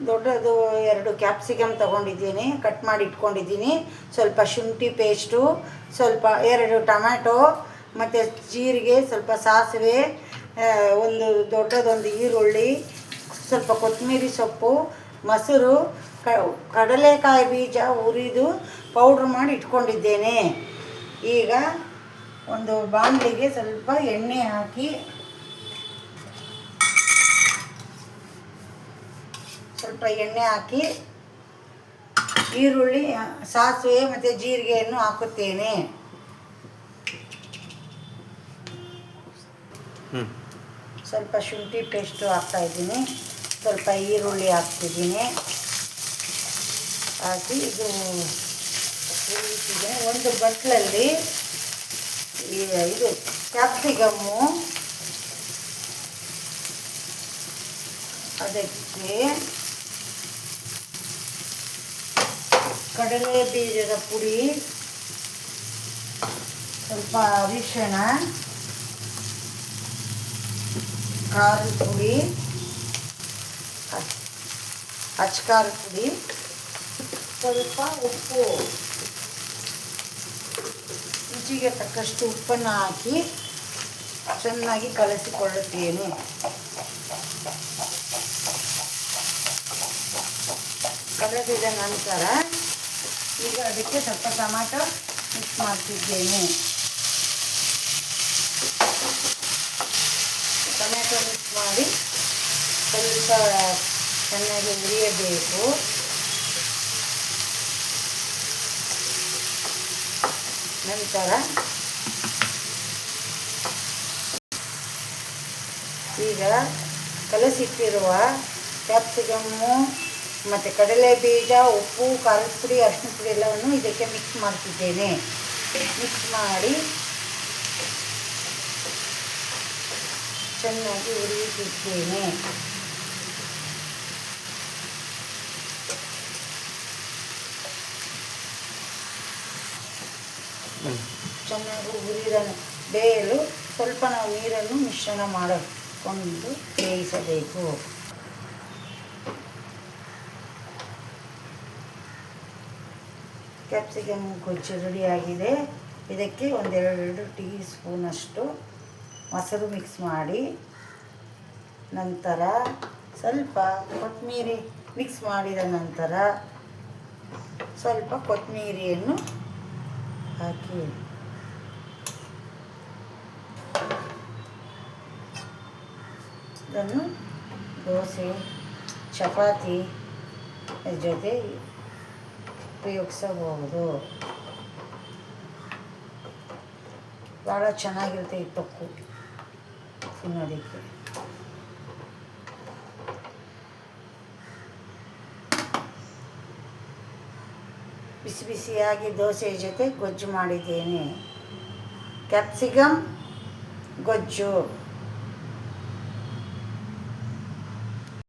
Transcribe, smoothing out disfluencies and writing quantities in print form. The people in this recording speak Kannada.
ದೊಡ್ಡದು 2 ಕ್ಯಾಪ್ಸಿಕಮ್ ತೊಗೊಂಡಿದ್ದೀನಿ, ಕಟ್ ಮಾಡಿ ಇಟ್ಕೊಂಡಿದ್ದೀನಿ. ಸ್ವಲ್ಪ ಶುಂಠಿ ಪೇಸ್ಟು, ಸ್ವಲ್ಪ 2 ಟೊಮ್ಯಾಟೊ, ಮತ್ತು ಜೀರಿಗೆ, ಸ್ವಲ್ಪ ಸಾಸಿವೆ, ಒಂದು ದೊಡ್ಡದೊಂದು ಈರುಳ್ಳಿ, ಸ್ವಲ್ಪ ಕೊತ್ತಂಬರಿ ಸೊಪ್ಪು, ಮೊಸರು, ಕಡಲೆಕಾಯಿ ಬೀಜ ಹುರಿದು ಪೌಡ್ರ್ ಮಾಡಿ ಇಟ್ಕೊಂಡಿದ್ದೇನೆ. ಈಗ ಒಂದು ಬಾಣಲಿಗೆ ಸ್ವಲ್ಪ ಎಣ್ಣೆ ಹಾಕಿ, ಈರುಳ್ಳಿ, ಸಾಸಿವೆ ಮತ್ತು ಜೀರಿಗೆಯನ್ನು ಹಾಕುತ್ತೇನೆ. ಸ್ವಲ್ಪ ಶುಂಠಿ ಪೇಸ್ಟು ಹಾಕ್ತಾಯಿದ್ದೀನಿ, ಸ್ವಲ್ಪ ಈರುಳ್ಳಿ ಹಾಕ್ತಿದ್ದೀನಿ. ಹಾಕಿ ಇದು ಒಂದು ಬಟ್ಲಲ್ಲಿ ಇದು ಕ್ಯಾಪ್ಸಿಕಮ್ಮು, ಅದಕ್ಕೆ ಕಡಲೆ ಬೀಜದ ಪುಡಿ, ಸ್ವಲ್ಪ ಅರಿಶಿಣ, ಖಾರದ ಪುಡಿ, ಅಚ್ಕಾರದ ಪುಡಿ, ಸ್ವಲ್ಪ ಉಪ್ಪು, ರುಚಿಗೆ ತಕ್ಕಷ್ಟು ಉಪ್ಪನ್ನು ಹಾಕಿ ಚೆನ್ನಾಗಿ ಕಲಸಿಕೊಳ್ಳುತ್ತೇನೆ. ಕಲಸಿದ ನಂತರ ಈಗ ಅದಕ್ಕೆ ಸ್ವಲ್ಪ ಟೊಮ್ಯಾಟೊ ಮಿಕ್ಸ್ ಮಾಡ್ತಿದ್ದೇನೆ. ಟೊಮ್ಯಾಟೊ ಮಿಕ್ಸ್ ಮಾಡಿ ಸ್ವಲ್ಪ ಚೆನ್ನಾಗಿ ಹುರಿಯಬೇಕು. ನಂತರ ಈಗ ಕಲಸಿಟ್ಟಿರುವ ಕ್ಯಾಪ್ಸಿಕಮ್ಮು ಮತ್ತು ಕಡಲೆ ಬೀಜ, ಉಪ್ಪು, ಖಾರದ ಪುಡಿ, ಅರಿಶಿನ ಪುಡಿ ಎಲ್ಲವನ್ನು ಇದಕ್ಕೆ ಮಿಕ್ಸ್ ಮಾಡ್ತಿದ್ದೇನೆ. ಮಿಕ್ಸ್ ಮಾಡಿ ಚೆನ್ನಾಗಿ ಹುರಿಯುತ್ತಿದ್ದೇನೆ. ಚೆನ್ನಾಗಿ ಬೇಯಲು ಸ್ವಲ್ಪ ನಾವು ನೀರನ್ನು ಮಿಶ್ರಣ ಮಾಡಿಕೊಂಡು ಬೇಯಿಸಬೇಕು. ಕ್ಯಾಪ್ಸಿಕಮ್ ಗೊಜ್ಜು ರೆಡಿಯಾಗಿದೆ. ಇದಕ್ಕೆ 1-2 ಟೀ ಸ್ಪೂನಷ್ಟು ಮೊಸರು ಮಿಕ್ಸ್ ಮಾಡಿ, ನಂತರ ಸ್ವಲ್ಪ ಕೊತ್ತಂಬರಿ ಮಿಕ್ಸ್ ಮಾಡಿದ ನಂತರ ಸ್ವಲ್ಪ ಕೊತ್ತಂಬರಿಯನ್ನು ಹಾಕಿ ಇದನ್ನು ದೋಸೆ, ಚಪಾತಿ ಜೊತೆ ಉಪಯೋಗಿಸಬಹುದು. ಭಾಳ ಚೆನ್ನಾಗಿರುತ್ತೆ ಈ ತೊಕ್ಕು ತಿನ್ನೋದಕ್ಕೆ. ಬಿಸಿ ಬಿಸಿಯಾಗಿ ದೋಸೆ ಜೊತೆ ಗೊಜ್ಜು ಮಾಡಿದ್ದೇನೆ. ಕ್ಯಾಪ್ಸಿಕಮ್ ಗೊಜ್ಜು.